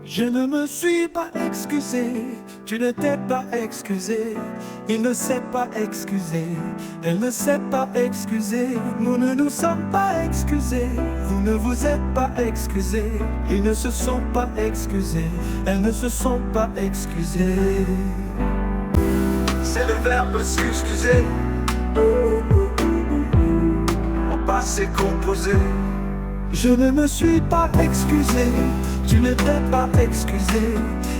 Je ne me suis pas excusé, tu ne t'es pas excusé, il ne s'est pas excusé, elle ne s'est pas excusée, nous ne nous sommes pas excusés, vous ne vous êtes pas excusés, ils ne se sont pas excusés, elles ne se sont pas excusées. C'est le verbe s'excuser, en passé composé. Je ne me suis pas excusé, tu ne t'es pas excusé,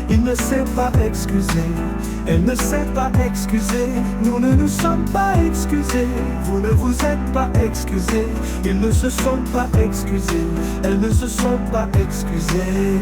il ne s'est pas excusé, elle ne s'est pas excusée, nous ne nous sommes pas excusés, vous ne vous êtes pas excusés, ils ne se sont pas excusés, elles ne se sont pas excusées.